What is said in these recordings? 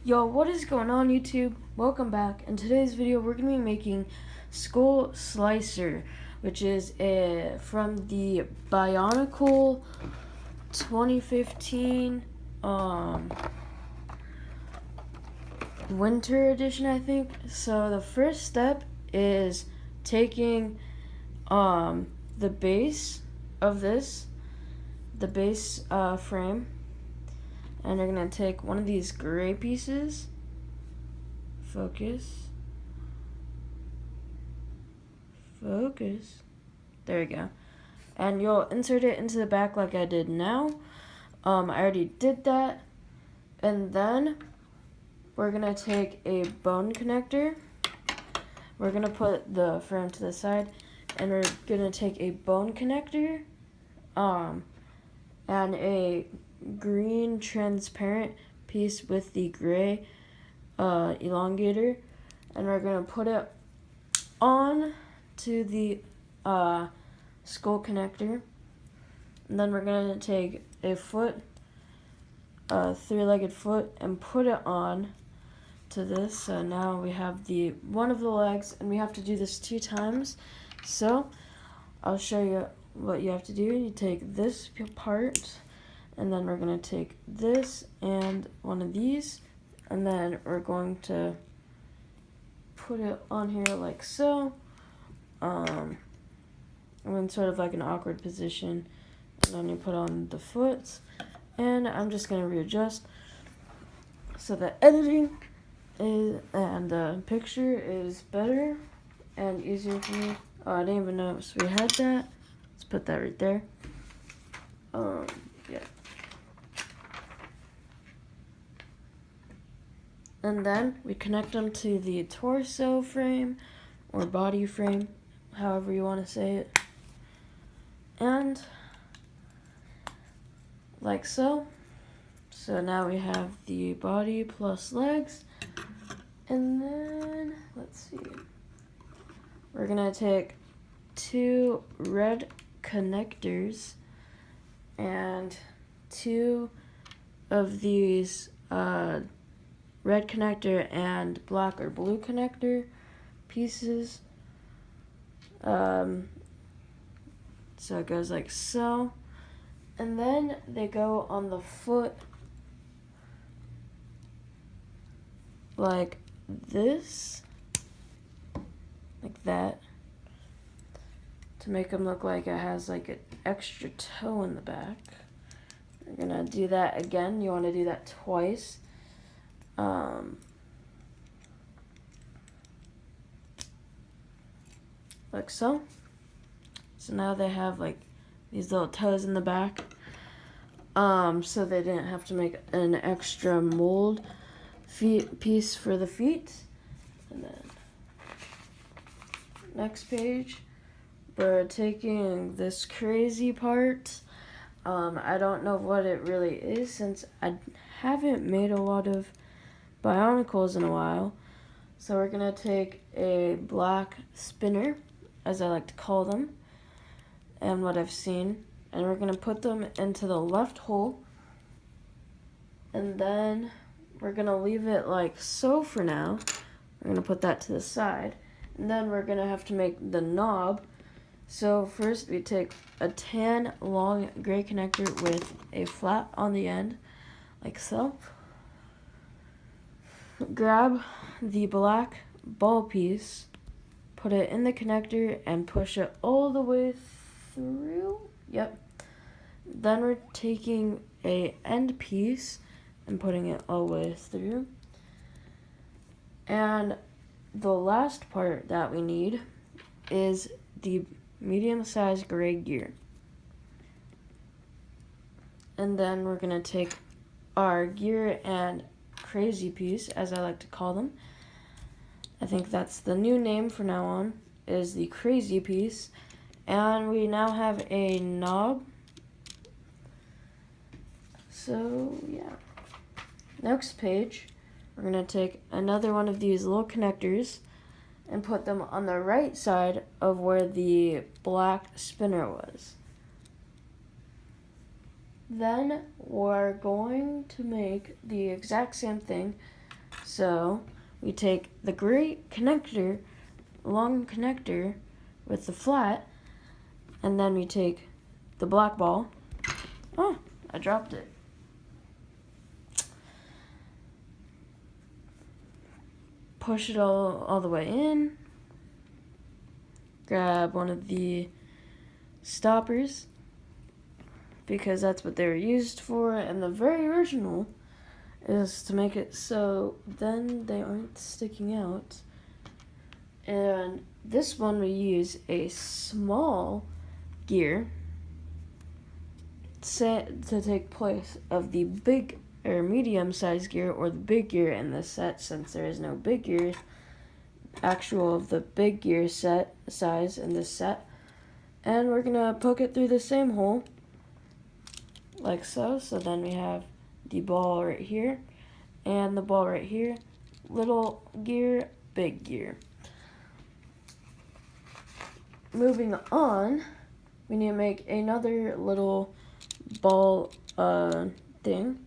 Yo, what is going on YouTube? Welcome back. In today's video, we're going to be making Skull Slicer, which is from the Bionicle 2015 Winter Edition, I think. So the first step is taking the base of this, the base frame, and you're going to take one of these gray pieces, focus, there you go, and you'll insert it into the back like I did now. I already did that, and then we're going to take a bone connector. We're going to put the frame to the side, and we're going to take a bone connector and a green transparent piece with the gray elongator, and we're going to put it on to the skull connector. And then we're going to take a foot, a three-legged foot, and put it on to this. So now we have the one of the legs, and we have to do this 2 times. So I'll show you what you have to do. You take this part, and then we're going to take this and one of these, and then we're going to put it on here like so. I'm in sort of like an awkward position, and then you put on the foot, and I'm just going to readjust so that editing is, and the picture is better and easier for me. Oh, I didn't even notice we had that. Let's put that right there. Yeah. And then we connect them to the torso frame or body frame, however you want to say it. And like so. So now we have the body plus legs. And then, let's see. We're going to take 2 red connectors and 2 of these red connector and black or blue connector pieces. So it goes like so. And then they go on the foot like this, like that, to make them look like it has like an extra toe in the back. We're gonna do that again. You want to do that twice. Like so. So now they have like these little toes in the back. So they didn't have to make an extra mold piece for the feet. And then next page, we're taking this crazy part. I don't know what it really is, since I haven't made a lot of Bionicles in a while. So we're gonna take a black spinner, as I like to call them, and what I've seen, and we're gonna put them into the left hole, and then we're gonna leave it like so for now. We're gonna put that to the side, and then we're gonna have to make the knob. So first we take a tan long gray connector with a flat on the end, like so. Grab the black ball piece, put it in the connector, and push it all the way through. Yep. Then we're taking a end piece and putting it all the way through. And the last part that we need is the medium-sized gray gear. And then we're going to take our gear and crazy piece, as I like to call them. I think that's the new name from now on, is the crazy piece. And we now have a knob. So, yeah. Next page, we're going to take another one of these little connectors and put them on the right side of where the black spinner was. Then we're going to make the exact same thing So we take the gray connector, long connector with the flat, and then we take the black ball. Oh, I dropped it. Push it all the way in. Grab one of the stoppers, because that's what they were used for, and the very original is to make it so then they aren't sticking out. And this one we use a small gear set to take place of the big or medium size gear or the big gear in this set, since there is no big gear actual of the big gear set size in this set. And we're gonna poke it through the same hole like so. So then we have the ball right here and the ball right here. Little gear, big gear. Moving on, we need to make another little ball thing.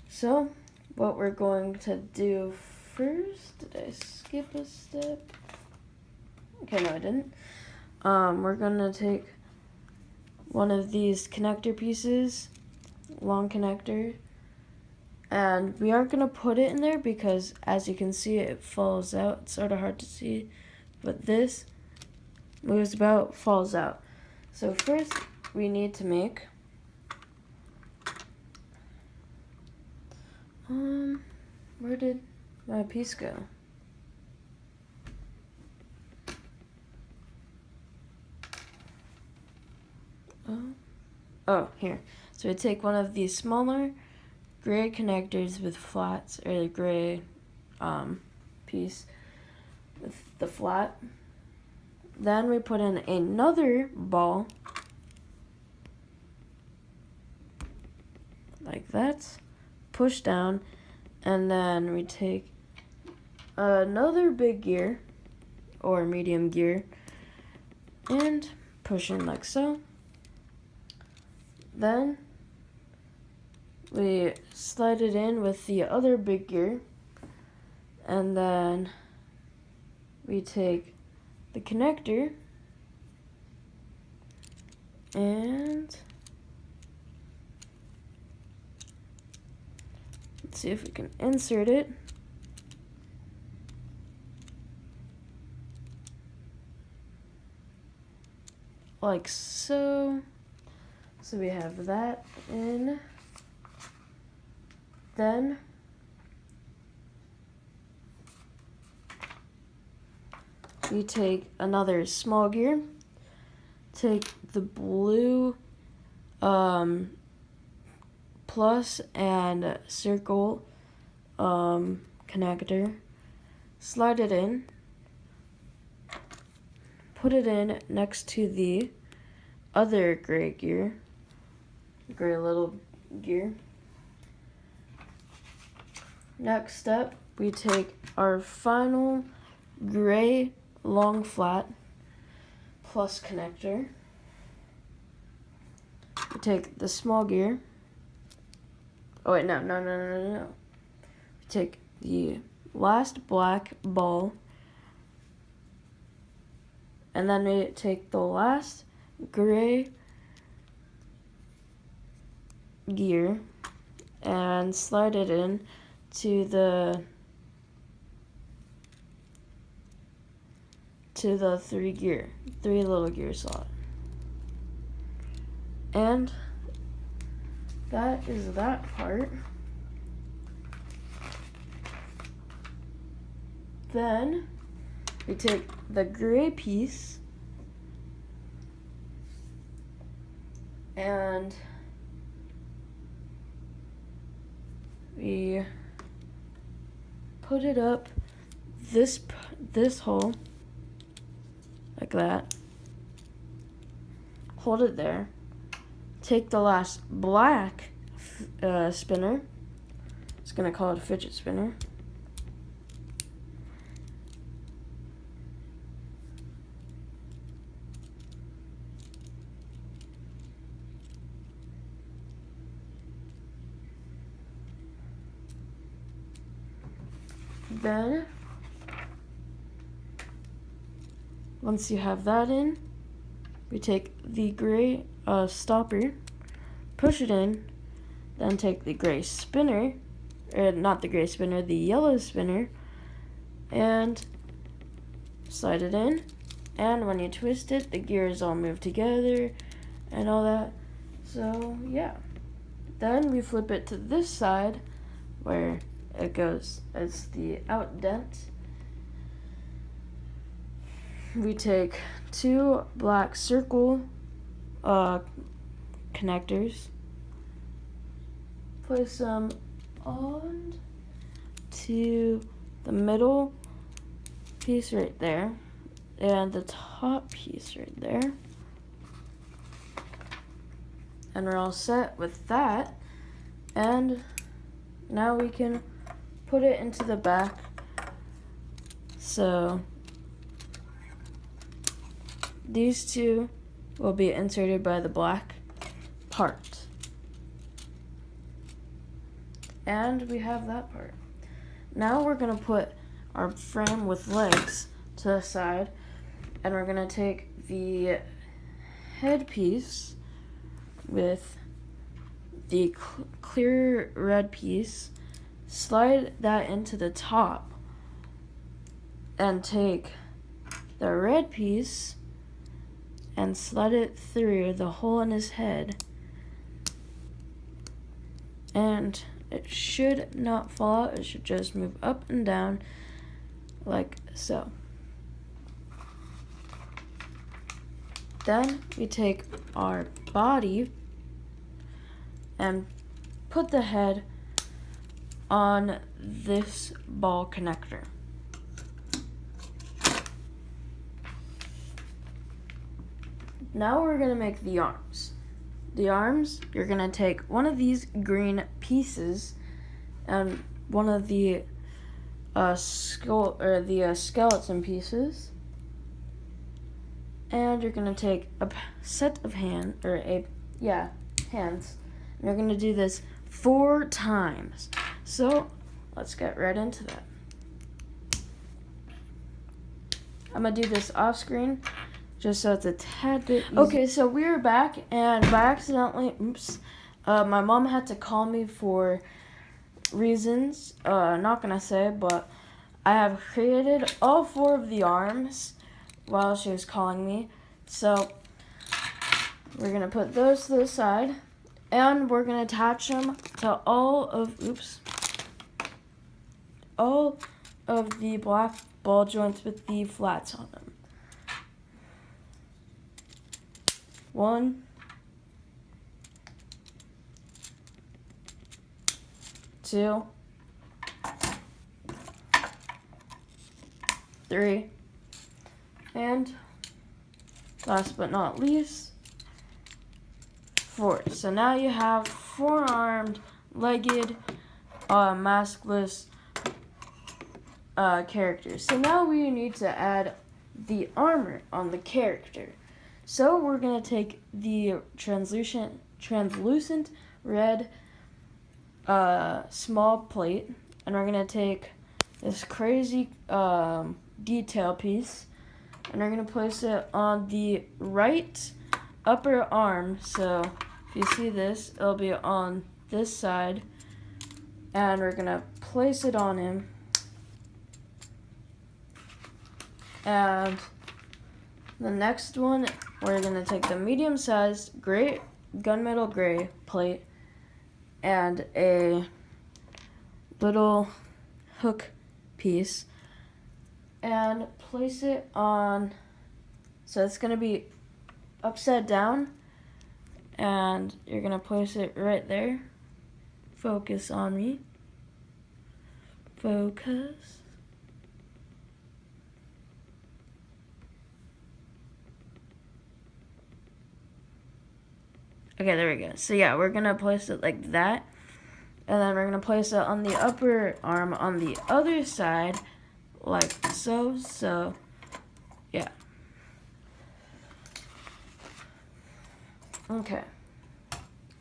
So what we're going to do first, did I skip a step? Okay, no I didn't. We're gonna take one of these connector pieces, long connector, and we aren't gonna put it in there because as you can see it falls out. It's sort of hard to see, but this moves about, falls out. So first we need to make where did my piece go? Oh, here. So we take one of these smaller gray connectors with flats, or the gray piece with the flat. Then we put in another ball like that, push down, and then we take another big gear or medium gear and push in like so. Then we slide it in with the other big gear, and then we take the connector and let's see if we can insert it. Like so. So we have that in. Then we take another small gear, take the blue plus and circle connector, slide it in, put it in next to the other gray gear, gray little gear. Next step, we take our final gray long flat plus connector. We take the small gear. Oh wait, no. We take the last black ball, and then we take the last gray gear and slide it in to the three little gear slot. And that is that part. Then we take the gray piece and we put it up this hole like that. Hold it there. Take the last black spinner. Just gonna call it a fidget spinner. Then, once you have that in, we take the gray stopper, push it in, then take the gray spinner, or not the gray spinner, the yellow spinner, and slide it in. And when you twist it, the gears all move together and all that. So yeah. Then we flip it to this side where it goes as the out dent. We take 2 black circle connectors, place them on to the middle piece right there and the top piece right there. And we're all set with that. And now we can put it into the back. So these 2 will be inserted by the black part. And we have that part. Now we're going to put our frame with legs to the side, and we're going to take the headpiece with the clear red piece, slide that into the top, and take the red piece and slide it through the hole in his head, and it should not fall out. It should just move up and down like so. Then we take our body and put the head on this ball connector. Now we're going to make the arms. The arms, you're going to take one of these green pieces and one of the skeleton pieces, and you're going to take a set of hands. And you're going to do this 4 times. So let's get right into that. I'm going to do this off screen just so it's a tad bit easier. Okay, so we're back, and by accidentally, my mom had to call me for reasons, not going to say, but I have created all 4 of the arms while she was calling me. So we're going to put those to the side, and we're going to attach them to all of the black ball joints with the flats on them. 1, 2, 3, and last but not least, 4. So now you have 4-armed, legged, maskless characters. So now we need to add the armor on the character. So we're going to take the translucent red small plate, and we're going to take this crazy detail piece, and we're going to place it on the right upper arm. So if you see this, it'll be on this side, and we're going to place it on him. And the next one, we're going to take the medium-sized gray, gunmetal gray plate and a little hook piece and place it on, so it's going to be upside down, and you're going to place it right there. Focus on me. Focus. Okay, there we go. So yeah, we're going to place it like that. And then we're going to place it on the upper arm on the other side, like so. So, yeah. Okay.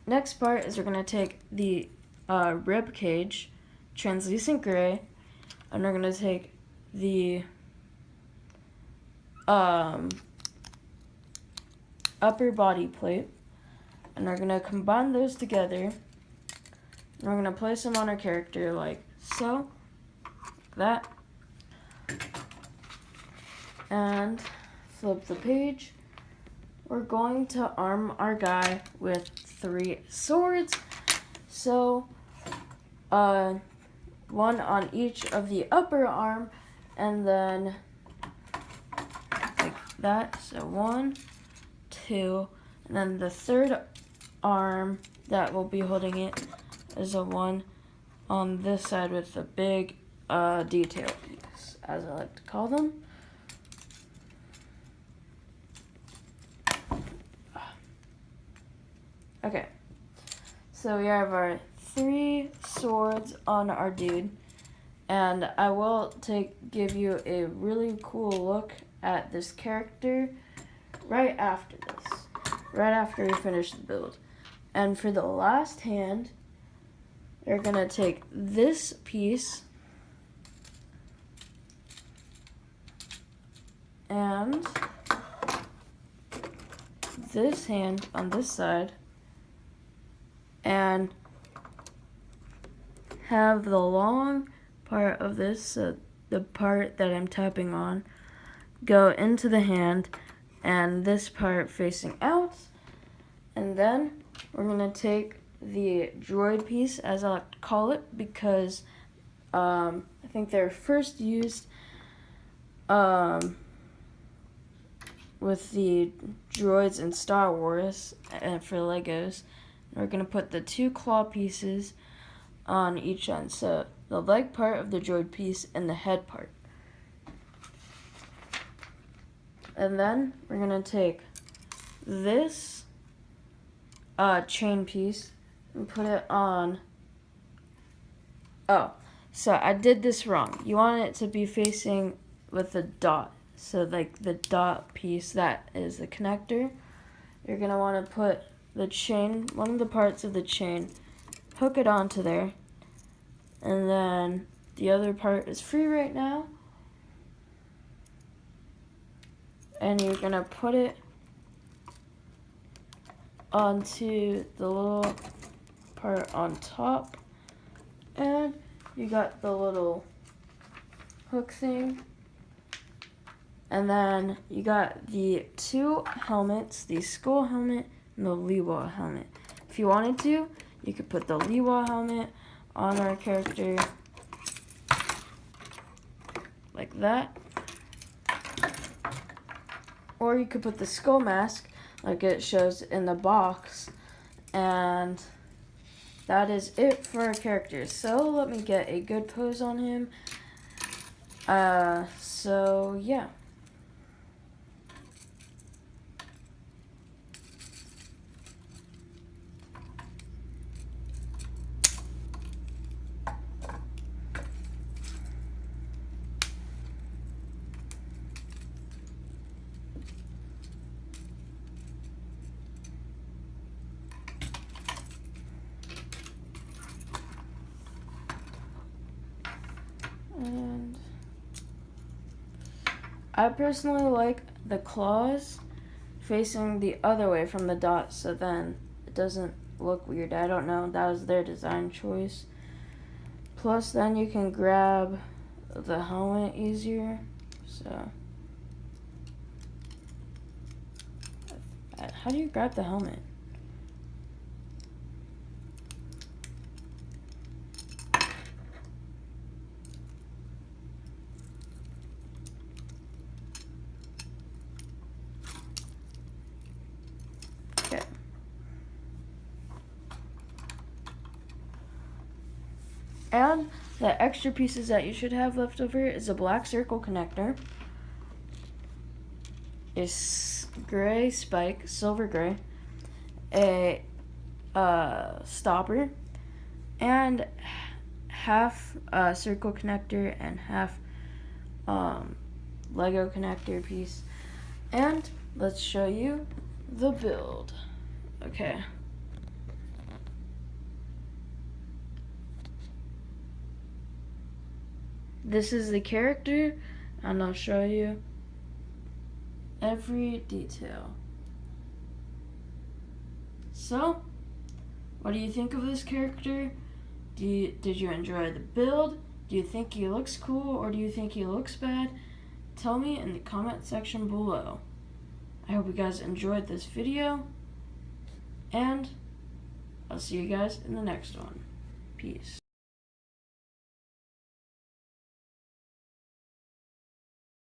Next part is we're going to take the rib cage, translucent gray, and we're gonna take the upper body plate, and we're gonna combine those together, and we're gonna place them on our character like so, like that, and flip the page. We're going to arm our guy with 3 swords, so one on each of the upper arm, and then like that, so 1, 2, and then the third arm that will be holding it is a one on this side with the big detail piece, as I like to call them. Okay, so we have our 3 swords on our dude, and I will give you a really cool look at this character right after this, right after we finish the build. And for the last hand, you're gonna take this piece and this hand on this side, and have the long part of this, the part that I'm tapping on, go into the hand, and this part facing out. And then we're gonna take the droid piece, as I like to call it, because I think they're first used with the droids in Star Wars and for Legos. We're gonna put the 2 claw pieces on each end, so the leg part of the droid piece and the head part. And then we're gonna take this chain piece and put it on. Oh, so I did this wrong. You want it to be facing with the dot. So like the dot piece, that is the connector. You're gonna want to put the chain, one of the parts of the chain, hook it onto there, and then the other part is free right now, and you're gonna put it onto the little part on top, and you got the little hook thing, and then you got the 2 helmets, the skull helmet and the Lewa helmet. If you wanted to, you could put the Lewa helmet on our character like that, or you could put the skull mask like it shows in the box, and that is it for our characters. So let me get a good pose on him. So yeah. And I personally like the claws facing the other way from the dot, so then it doesn't look weird. I don't know, that was their design choice. Plus then you can grab the helmet easier. So how do you grab the helmet? Okay. And the extra pieces that you should have left over is a black circle connector, a gray spike, silver gray, a stopper, and half circle connector and half Lego connector piece. And let's show you the build. Okay. this is the character, and I'll show you every detail. So, what do you think of this character? Did you enjoy the build? Do you think he looks cool, or do you think he looks bad? Tell me in the comment section below. I hope you guys enjoyed this video, and I'll see you guys in the next one. Peace.